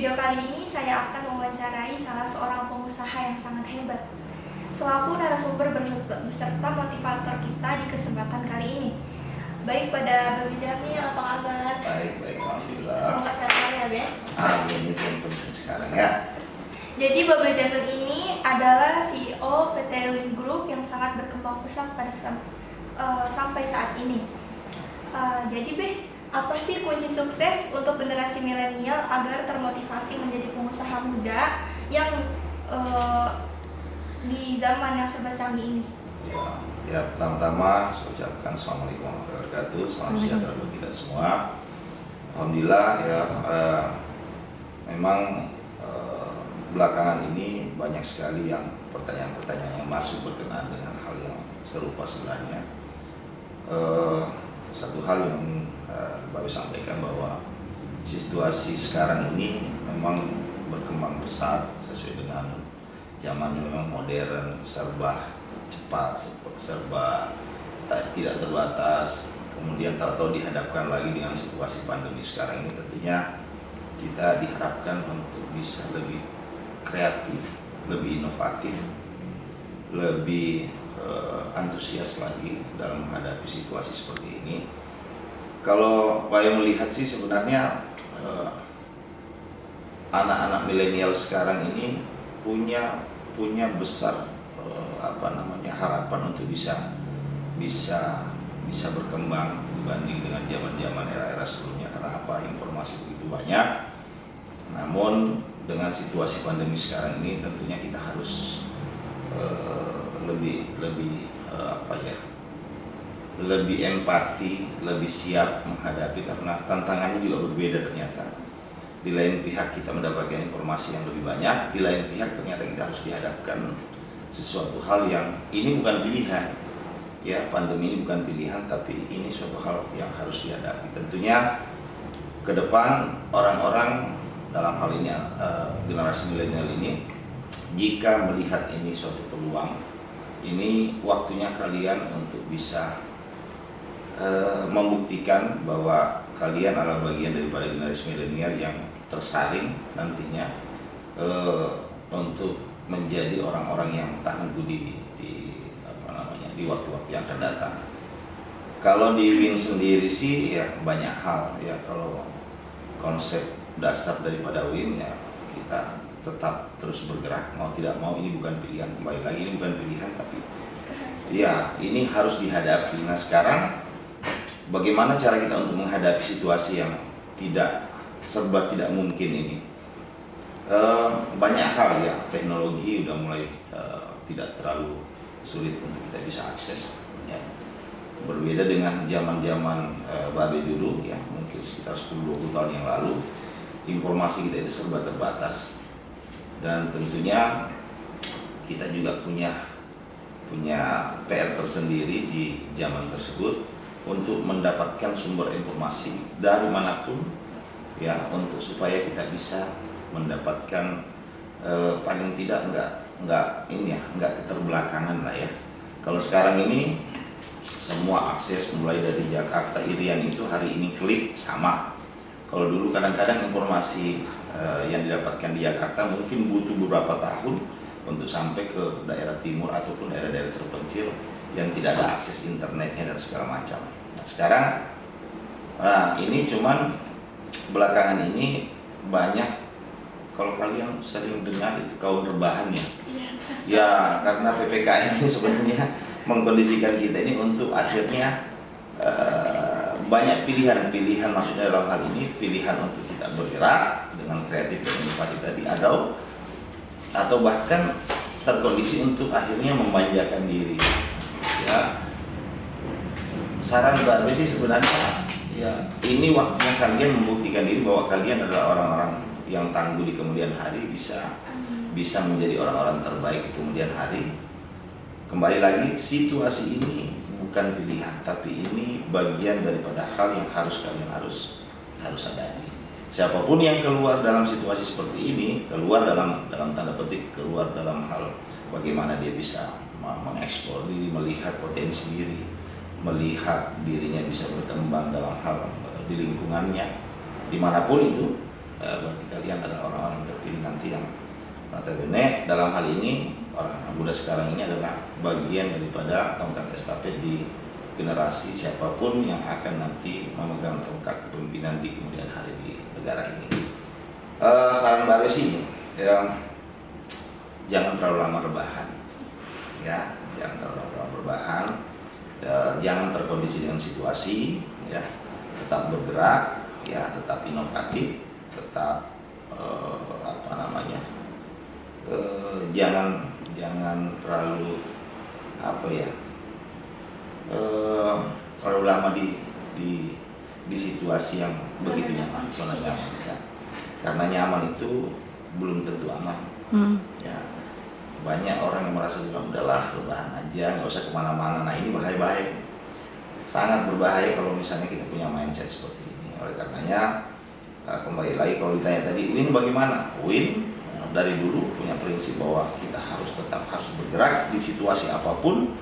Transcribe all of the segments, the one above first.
video kali ini saya akan mewawancarai salah seorang pengusaha yang sangat hebat selaku narasumber beserta motivator kita di kesempatan kali ini. Baik, pada Babi Jamil, apa kabar? Baik, alhamdulillah. Semoga sehat ya, Be. Amin, itu yang penting sekarang ya. Jadi Babi Jamil ini adalah CEO PT Win Group yang sangat berkembang pesat pada sampai saat ini. Jadi Be, apa sih kunci sukses untuk generasi milenial agar termotivasi menjadi pengusaha muda yang di zaman yang serba canggih ini? Ya, pertama-tama saya ucapkan Assalamualaikum warahmatullahi wabarakatuh. Salam sejahtera buat kita semua. Alhamdulillah ya, memang belakangan ini banyak sekali yang pertanyaan-pertanyaan yang masuk berkenaan dengan hal yang serupa sebenarnya. Satu hal yang ingin Bapak sampaikan bahwa situasi sekarang ini memang berkembang pesat sesuai dengan zamannya, memang modern, serba cepat, serba tidak terbatas. Kemudian tahu-tahu dihadapkan lagi dengan situasi pandemi sekarang ini, tentunya kita diharapkan untuk bisa lebih kreatif, lebih inovatif, lebih antusias lagi dalam menghadapi situasi seperti ini. Kalau saya melihat sih sebenarnya anak-anak milenial sekarang ini punya besar harapan untuk bisa berkembang dibanding dengan zaman-zaman era-era sebelumnya. Karena apa? Informasi begitu banyak. Namun dengan situasi pandemi sekarang ini tentunya kita harus lebih empati, lebih siap menghadapi, karena tantangannya juga berbeda ternyata. Di lain pihak kita mendapatkan informasi yang lebih banyak, di lain pihak ternyata kita harus dihadapkan sesuatu hal yang ini bukan pilihan. Ya, pandemi ini bukan pilihan, tapi ini suatu hal yang harus dihadapi. Tentunya ke depan orang-orang dalam hal ini generasi milenial ini, jika melihat ini suatu peluang, ini waktunya kalian untuk bisa membuktikan bahwa kalian adalah bagian daripada generasi milenial yang tersaring nantinya untuk menjadi orang-orang yang tangguh di waktu-waktu yang akan datang. Kalau di Win sendiri sih ya banyak hal ya. Kalau konsep dasar daripada Win ya, kita tetap terus bergerak, mau tidak mau ini bukan pilihan. Kembali lagi, ini bukan pilihan, tapi ya ini harus dihadapi. Nah sekarang bagaimana cara kita untuk menghadapi situasi yang serba tidak mungkin ini? Banyak hal ya, teknologi udah mulai tidak terlalu sulit untuk kita bisa akses ya. Berbeda dengan zaman-zaman Babe dulu ya, mungkin sekitar 10-20 tahun yang lalu, informasi kita itu serba terbatas. Dan tentunya kita juga punya PR tersendiri di zaman tersebut untuk mendapatkan sumber informasi dari manapun ya, untuk supaya kita bisa mendapatkan paling tidak enggak keterbelakangan lah ya. Kalau sekarang ini semua akses mulai dari Jakarta, Irian itu hari ini klik sama. Kalau dulu kadang-kadang informasi yang didapatkan di Jakarta mungkin butuh beberapa tahun untuk sampai ke daerah timur ataupun daerah-daerah terpencil yang tidak ada akses internetnya dan segala macam. Nah, sekarang ini cuman belakangan ini banyak, kalau kalian sering dengar itu kaum rebahan ya. Ya, karena PPKM ini sebenarnya mengkondisikan kita ini untuk akhirnya banyak pilihan, maksudnya dalam hal ini pilihan untuk kita bergerak dengan kreatif dan inovatif tadi, atau bahkan terkondisi untuk akhirnya memanjakan diri. Ya, saran Babe sih sebenarnya ya, ini waktunya kalian membuktikan diri bahwa kalian adalah orang-orang yang tangguh di kemudian hari, bisa menjadi orang-orang terbaik di kemudian hari. Kembali lagi, situasi ini bukan pilihan, tapi ini bagian daripada hal yang kalian harus hadapi. Siapapun yang keluar dalam situasi seperti ini, keluar dalam tanda petik, keluar dalam hal bagaimana dia bisa mengeksplor diri, melihat potensi diri, melihat dirinya bisa berkembang dalam hal di lingkungannya, dimanapun itu, berarti kalian adalah orang-orang terpilih nanti yang notabene dalam hal ini orang muda sekarang ini adalah bagian daripada tongkat estafet di generasi siapapun yang akan nanti memegang tongkat kepemimpinan di kemudian hari di negara ini. Saran Mbak Besi ini, jangan terlalu lama rebahan, ya, jangan terlalu lama rebahan, jangan terkondisi dengan situasi, ya, tetap bergerak, ya, tetap inovatif, tetap jangan terlalu terlalu lama di situasi yang begitu nyaman, zona nyaman, ya. Karena nyaman itu belum tentu aman. Ya, banyak orang yang merasa udahlah rebahan aja, nggak usah kemana-mana. Nah ini bahaya, sangat berbahaya kalau misalnya kita punya mindset seperti ini. Oleh karenanya kembali lagi kalau ditanya tadi Win bagaimana? Win dari dulu punya prinsip bahwa kita tetap harus bergerak di situasi apapun.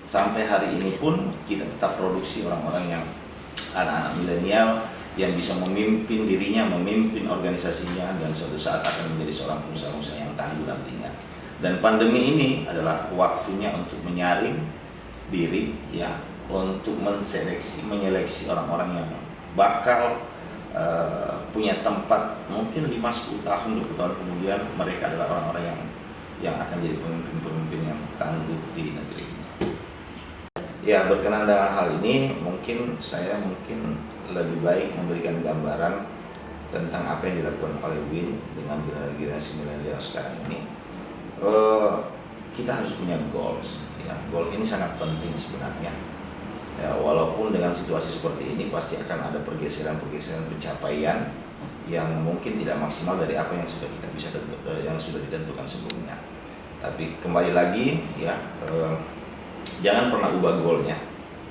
Sampai hari ini pun kita tetap produksi orang-orang yang anak-anak milenial yang bisa memimpin dirinya, memimpin organisasinya, dan suatu saat akan menjadi seorang pengusaha-pengusaha yang tangguh nantinya. Dan pandemi ini adalah waktunya untuk menyaring diri, ya, untuk menyeleksi orang-orang yang bakal punya tempat mungkin 5-10 tahun, 20 tahun kemudian mereka adalah orang-orang yang akan jadi pemimpin-pemimpin yang tangguh di negeri ini. Ya, berkenan dengan hal ini, saya lebih baik memberikan gambaran tentang apa yang dilakukan oleh Win dengan generasi milenial sekarang ini. Kita harus punya goals, ya. Goal ini sangat penting sebenarnya. Ya, walaupun dengan situasi seperti ini pasti akan ada pergeseran-pergeseran pencapaian yang mungkin tidak maksimal dari apa yang sudah kita yang sudah ditentukan sebelumnya. Tapi kembali lagi, ya, jangan pernah ubah goalnya,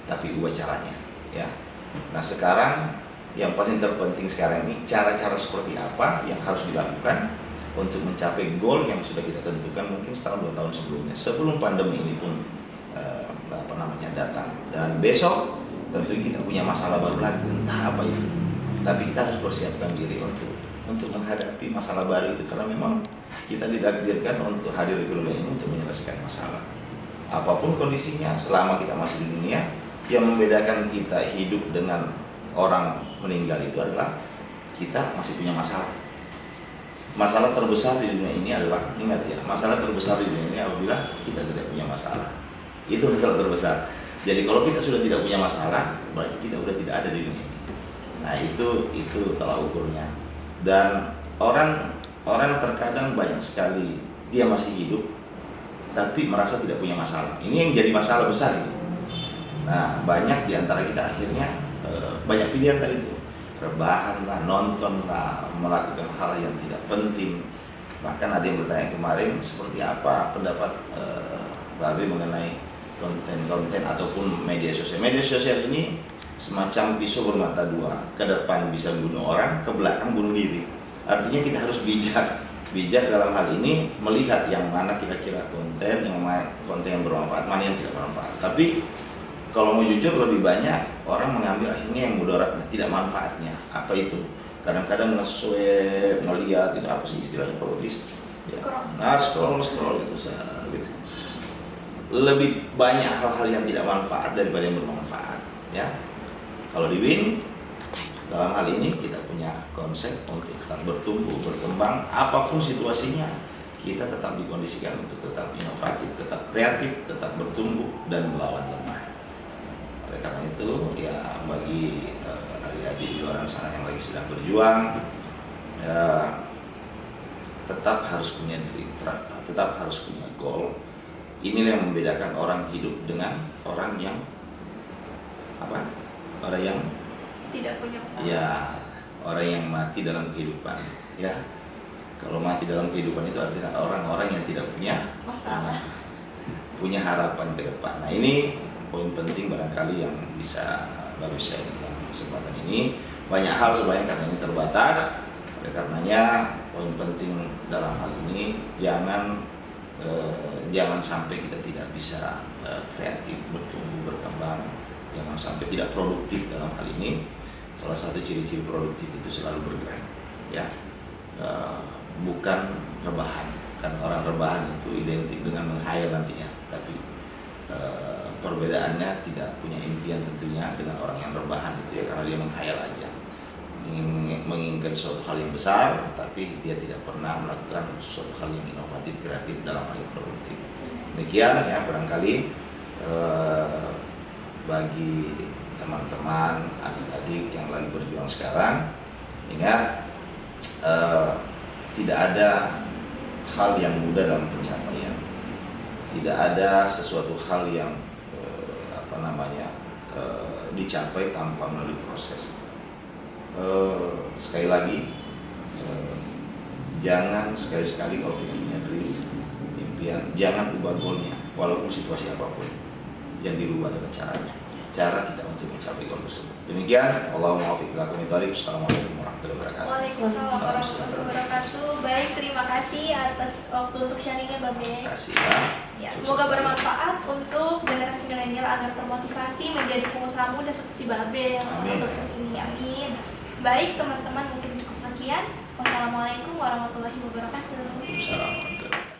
tapi ubah caranya, ya. Nah sekarang yang paling terpenting sekarang ini cara-cara seperti apa yang harus dilakukan untuk mencapai goal yang sudah kita tentukan mungkin setahun 2 tahun sebelumnya, sebelum pandemi ini pun datang. Dan besok tentu kita punya masalah baru lagi, entah apa itu. Tapi kita harus persiapkan diri untuk menghadapi masalah baru itu, karena memang kita ditakdirkan untuk hadir di dunia ini untuk menyelesaikan masalah. Apapun kondisinya, selama kita masih di dunia, yang membedakan kita hidup dengan orang meninggal itu adalah kita masih punya masalah. Masalah terbesar di dunia ini adalah, ingat ya, masalah terbesar di dunia ini apabila kita tidak punya masalah. Itu masalah terbesar. Jadi kalau kita sudah tidak punya masalah, berarti kita sudah tidak ada di dunia ini. Nah itu tolak ukurnya. Dan orang terkadang banyak sekali dia masih hidup tapi merasa tidak punya masalah. Ini yang jadi masalah besar ini. Nah banyak diantara kita akhirnya banyak pilihan tadi itu, rebahan lah, nonton lah, melakukan hal yang tidak penting. Bahkan ada yang bertanya kemarin seperti apa pendapat Babe mengenai konten-konten ataupun media sosial. Media sosial ini semacam pisau bermata dua, ke depan bisa bunuh orang, ke belakang bunuh diri. Artinya kita harus bijak dalam hal ini, melihat yang mana kira-kira konten yang bermanfaat, mana yang tidak bermanfaat. Tapi kalau mau jujur, lebih banyak orang mengambil akhirnya yang mudaratnya, tidak manfaatnya. Apa itu? Kadang-kadang nge-swipe, ngeliat, itu apa sih istilahnya kalau di scroll gitu. Lebih banyak hal-hal yang tidak manfaat daripada yang bermanfaat, ya. Kalau di Win, dalam hal ini kita punya konsep untuk tetap bertumbuh, berkembang, apapun situasinya, kita tetap dikondisikan untuk tetap inovatif, tetap kreatif, tetap bertumbuh dan melawan lemah. Oleh karena itu, ya bagi adik-adik di luar sana yang lagi sedang berjuang, ya tetap harus punya dream, tetap harus punya goal. Inilah yang membedakan orang hidup dengan orang yang orang yang tidak punya masalah. Ya, orang yang mati dalam kehidupan, ya. Kalau mati dalam kehidupan itu artinya orang-orang yang tidak punya masalah, punya harapan ke depan. Nah ini poin penting barangkali yang bisa baru saya dalam kesempatan ini. Banyak hal sebenarnya karena ini terbatas. Oleh karenanya poin penting dalam hal ini jangan sampai kita tidak bisa kreatif, bertumbuh, berkembang. Jangan sampai tidak produktif dalam hal ini. Salah satu ciri-ciri produktif itu selalu bergerak. ya, bukan rebahan. Kan orang rebahan itu identik dengan menghayal nantinya, tapi perbedaannya tidak punya impian tentunya dengan orang yang rebahan itu ya, karena dia menghayal aja, menginginkan suatu hal yang besar, tapi dia tidak pernah melakukan suatu hal yang inovatif, kreatif dalam hal yang produktif. Demikian ya, barangkali bagi teman-teman, adik-adik yang lagi berjuang sekarang, ingat tidak ada hal yang mudah dalam pencapaian. Tidak ada sesuatu hal yang dicapai tanpa melalui proses. Sekali lagi, jangan sekali-sekali kalau kita punya dream, impian, jangan ubah goalnya walaupun situasi apapun. Yang dirubah adalah cara kita untuk mencapai goal tersebut. Demikian, Allahumma waffiq ila aqwamit thoriq. Assalamualaikum warahmatullahi wabarakatuh. Waalaikumsalam warahmatullahi wabarakatuh. Baik, terima kasih atas waktu untuk sharingnya Babe. Terima kasih ya. Ya, semoga bermanfaat untuk generasi milenial agar termotivasi menjadi pengusaha muda seperti Babe yang sangat sukses ini. Amin. Baik teman-teman, mungkin cukup sekian. Wassalamualaikum warahmatullahi wabarakatuh. Waalaikumsalam warahmatullahi wabarakatuh.